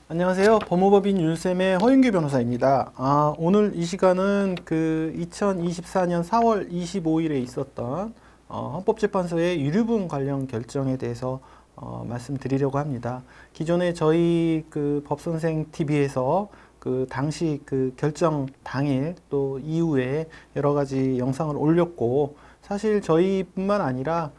안녕하세요. 법무법인 윤쌤의 허윤규 변호사입니다. 오늘 이 시간은 2024년 4월 25일에 있었던 헌법재판소의 유류분 관련 결정에 대해서 말씀드리려고 합니다. 기존에 저희 법선생 TV에서 당시 결정 당일 또 이후에 여러 가지 영상을 올렸고, 사실 저희뿐만 아니라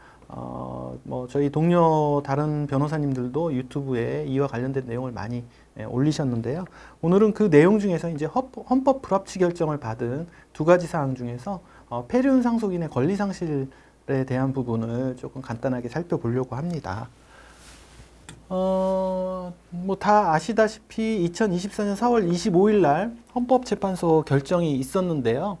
저희 동료 다른 변호사님들도 유튜브에 이와 관련된 내용을 많이 올리셨는데요. 오늘은 그 내용 중에서 이제 헌법 불합치 결정을 받은 두 가지 사항 중에서 폐륜 상속인의 권리 상실에 대한 부분을 조금 간단하게 살펴보려고 합니다. 다 아시다시피 2024년 4월 25일 날 헌법재판소 결정이 있었는데요.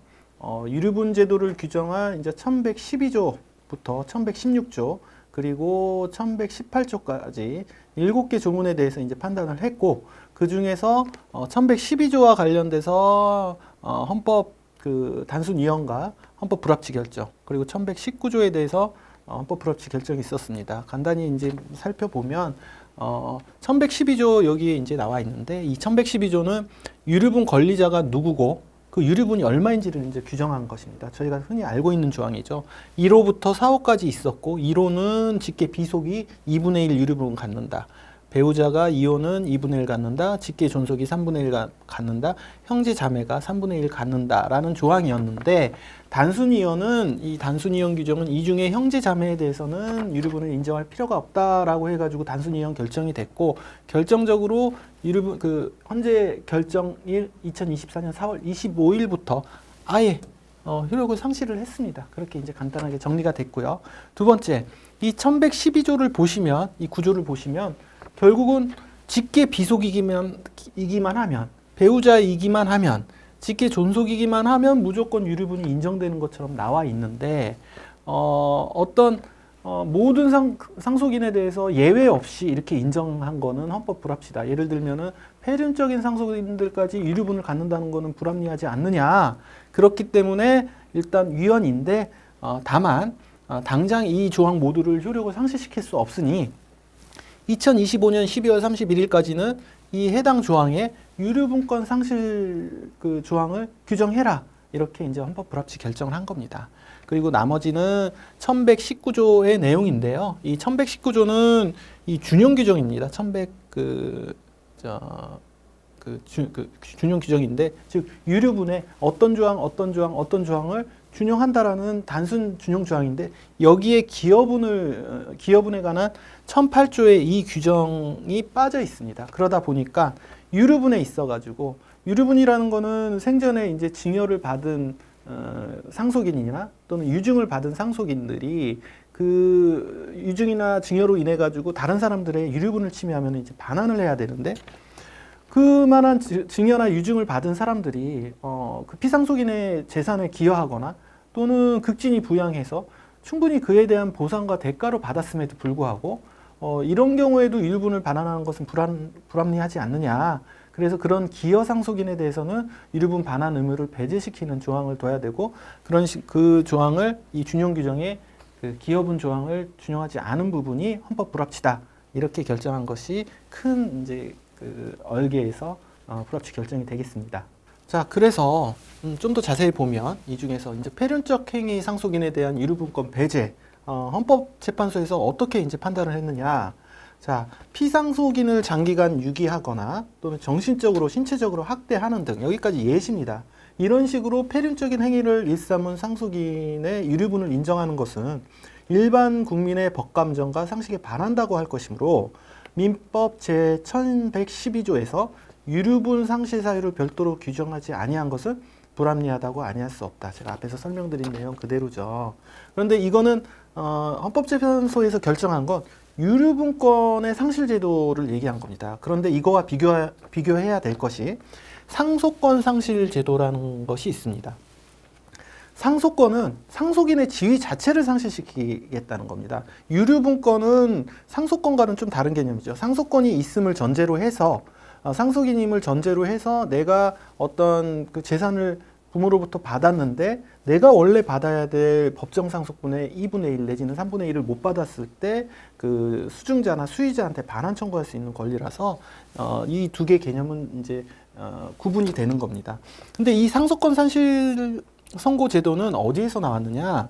유류분 제도를 규정한 이제 1112조부터 1116조 그리고 1118조까지 7개 조문에 대해서 이제 판단을 했고, 그 중에서 1112조와 관련돼서 헌법 단순 이연과 헌법 불합치 결정, 그리고 1119조에 대해서 헌법 불합치 결정이 있었습니다. 간단히 이제 살펴보면 1112조 여기에 이제 나와 있는데, 이 1112조는 유류분 권리자가 누구고 그 유류분이 얼마인지를 이제 규정한 것입니다. 저희가 흔히 알고 있는 조항이죠. 1호부터 4호까지 있었고, 1호는 직계 비속이 2분의 1 유류분 갖는다. 배우자가 2호는 2분의 1 갖는다. 직계 존속이 3분의 1 갖는다. 형제 자매가 3분의 1 갖는다. 라는 조항이었는데, 단순 이혼은, 이 단순 이혼 규정은 이 중에 형제 자매에 대해서는 유류분을 인정할 필요가 없다라고 해가지고 단순 이혼 결정이 됐고, 결정적으로 유류분 헌재 결정일 2024년 4월 25일부터 아예 효력을 상실을 했습니다. 그렇게 이제 간단하게 정리가 됐고요. 두 번째, 이 1112조를 보시면, 이 구조를 보시면 결국은 직계 비속이기만 하면, 배우자이기만 하면, 직계 존속이기만 하면 무조건 유류분이 인정되는 것처럼 나와 있는데, 모든 상속인에 대해서 예외 없이 이렇게 인정한 거는 헌법 불합치다. 예를 들면은 폐륜적인 상속인들까지 유류분을 갖는다는 거는 불합리하지 않느냐. 그렇기 때문에 일단 위헌인데, 다만 당장 이 조항 모두를 효력을 상실시킬 수 없으니 2025년 12월 31일까지는 이 해당 조항에 유류분권 상실 조항을 규정해라. 이렇게 이제 헌법 불합치 결정을 한 겁니다. 그리고 나머지는 1119조의 내용인데요. 이 1119조는 이 준용 규정입니다. 준용 규정인데, 즉 유류분의 어떤 조항을 준용한다라는 단순 준용 조항인데, 여기에 기여분에 관한 1008조의 이 규정이 빠져 있습니다. 그러다 보니까 유류분에 있어가지고, 유류분이라는 거는 생전에 이제 증여를 받은 상속인이나 또는 유증을 받은 상속인들이 그 유증이나 증여로 인해 가지고 다른 사람들의 유류분을 침해하면 이제 반환을 해야 되는데, 그만한 증여나 유증을 받은 사람들이 그 피상속인의 재산을 기여하거나 또는 극진히 부양해서 충분히 그에 대한 보상과 대가로 받았음에도 불구하고 이런 경우에도 유류분을 반환하는 것은 불합리하지 않느냐. 그래서 그런 기여 상속인에 대해서는 유류분 반환 의무를 배제시키는 조항을 둬야 되고, 그 조항을 이 준용 규정에 기여분 조항을 준용하지 않은 부분이 헌법 불합치다. 이렇게 결정한 것이 큰 이제 얼개에서 불합치 결정이 되겠습니다. 자, 그래서 좀 더 자세히 보면 이 중에서 이제 폐륜적 행위 상속인에 대한 유류분권 배제, 헌법재판소에서 어떻게 이제 판단을 했느냐. 자, 피상속인을 장기간 유기하거나 또는 정신적으로, 신체적으로 학대하는 등, 여기까지 예시입니다. 이런 식으로 폐륜적인 행위를 일삼은 상속인의 유류분을 인정하는 것은 일반 국민의 법감정과 상식에 반한다고 할 것이므로, 민법 제1112조에서 유류분 상실 사유를 별도로 규정하지 아니한 것은 불합리하다고 아니할 수 없다. 제가 앞에서 설명드린 내용 그대로죠. 그런데 이거는 헌법재판소에서 결정한 건 유류분권의 상실 제도를 얘기한 겁니다. 그런데 이거와 비교해야 될 것이 상속권 상실 제도라는 것이 있습니다. 상속권은 상속인의 지위 자체를 상실시키겠다는 겁니다. 유류분권은 상속권과는 좀 다른 개념이죠. 상속권이 있음을 전제로 해서, 상속인임을 전제로 해서 내가 어떤 그 재산을 부모로부터 받았는데 내가 원래 받아야 될 법정 상속분의 2분의 1 내지는 3분의 1을 못 받았을 때 그 수증자나 수의자한테 반환 청구할 수 있는 권리라서 이 두 개 개념은 이제 구분이 되는 겁니다. 근데 이 상속권 상실 선고 제도는 어디에서 나왔느냐?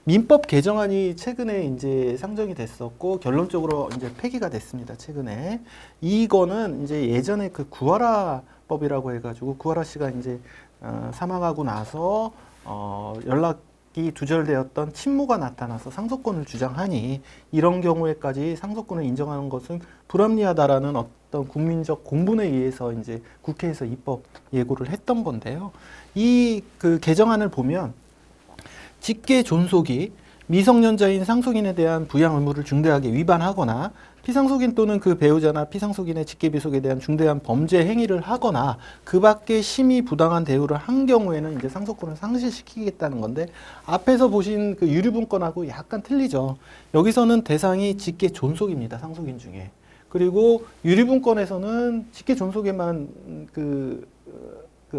민법 개정안이 최근에 이제 상정이 됐었고 결론적으로 이제 폐기가 됐습니다. 최근에 이거는 이제 예전에 그 구하라법이라고 해가지고 구하라 씨가 이제 사망하고 나서 연락이 두절되었던 친모가 나타나서 상속권을 주장하니 이런 경우에까지 상속권을 인정하는 것은 불합리하다라는 어떤 국민적 공분에 의해서 이제 국회에서 입법 예고를 했던 건데요. 이 그 개정안을 보면 직계 존속이 미성년자인 상속인에 대한 부양 의무를 중대하게 위반하거나 피상속인 또는 그 배우자나 피상속인의 직계비속에 대한 중대한 범죄 행위를 하거나 그 밖에 심히 부당한 대우를 한 경우에는 이제 상속권을 상실시키겠다는 건데 앞에서 보신 그 유류분권하고 약간 틀리죠. 여기서는 대상이 직계 존속입니다. 상속인 중에. 그리고 유류분권에서는 직계 존속에만 그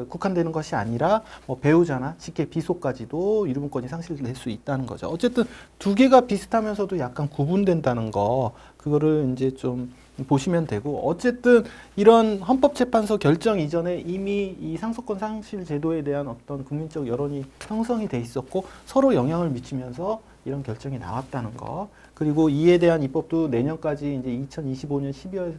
국한되는 것이 아니라 뭐 배우자나 직계 비속까지도 유류분권이 상실될 수 있다는 거죠. 어쨌든 두 개가 비슷하면서도 약간 구분된다는 거 그거를 이제 좀 보시면 되고 어쨌든 이런 헌법재판소 결정 이전에 이미 이 상속권 상실 제도에 대한 어떤 국민적 여론이 형성이 돼 있었고 서로 영향을 미치면서 이런 결정이 나왔다는 거 그리고 이에 대한 입법도 내년까지 이제 2025년 12월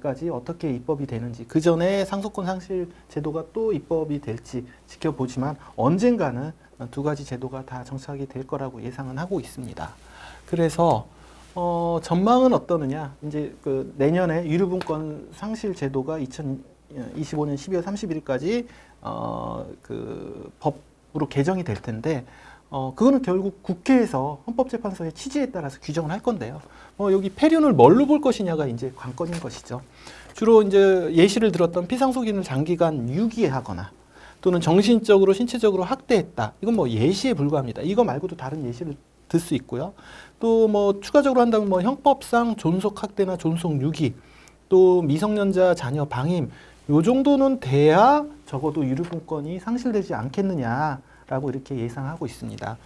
까지 어떻게 입법이 되는지 그 전에 상속권 상실 제도가 또 입법이 될지 지켜보지만 언젠가는 두 가지 제도가 다 정착이 될 거라고 예상은 하고 있습니다. 그래서 전망은 어떠느냐? 이제 그 내년에 유류분권 상실 제도가 2025년 12월 31일까지 그 법으로 개정이 될 텐데. 그거는 결국 국회에서 헌법재판소의 취지에 따라서 규정을 할 건데요. 여기 폐륜을 뭘로 볼 것이냐가 이제 관건인 것이죠. 주로 이제 예시를 들었던 피상속인을 장기간 유기하거나 또는 정신적으로, 신체적으로 학대했다. 이건 뭐 예시에 불과합니다. 이거 말고도 다른 예시를 들 수 있고요. 또 뭐 추가적으로 한다면 뭐 형법상 존속 학대나 존속 유기, 또 미성년자 자녀 방임, 요 정도는 돼야 적어도 유류분권이 상실되지 않겠느냐. 라고 이렇게 예상하고 있습니다.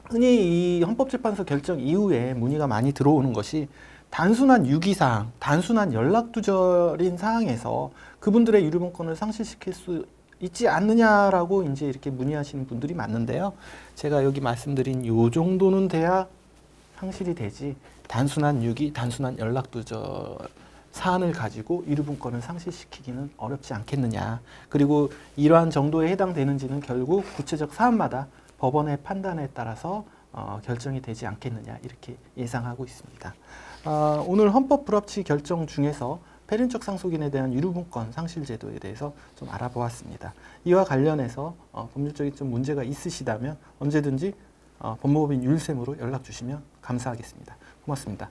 흔히 이 헌법재판소 결정 이후에 문의가 많이 들어오는 것이 단순한 유기사항, 단순한 연락두절인 사항에서 그분들의 유류분권을 상실시킬 수 있지 않느냐라고 이제 이렇게 문의하시는 분들이 많은데요. 제가 여기 말씀드린 요 정도는 돼야 상실이 되지 단순한 유기, 단순한 연락두절 사안을 가지고 유류분권을 상실시키기는 어렵지 않겠느냐. 그리고 이러한 정도에 해당되는지는 결국 구체적 사안마다 법원의 판단에 따라서 결정이 되지 않겠느냐 이렇게 예상하고 있습니다. 오늘 헌법 불합치 결정 중에서 폐륜적 상속인에 대한 유류분권 상실 제도에 대해서 좀 알아보았습니다. 이와 관련해서 법률적인 좀 문제가 있으시다면 언제든지 법무법인 율쌤으로 연락 주시면 감사하겠습니다. 고맙습니다.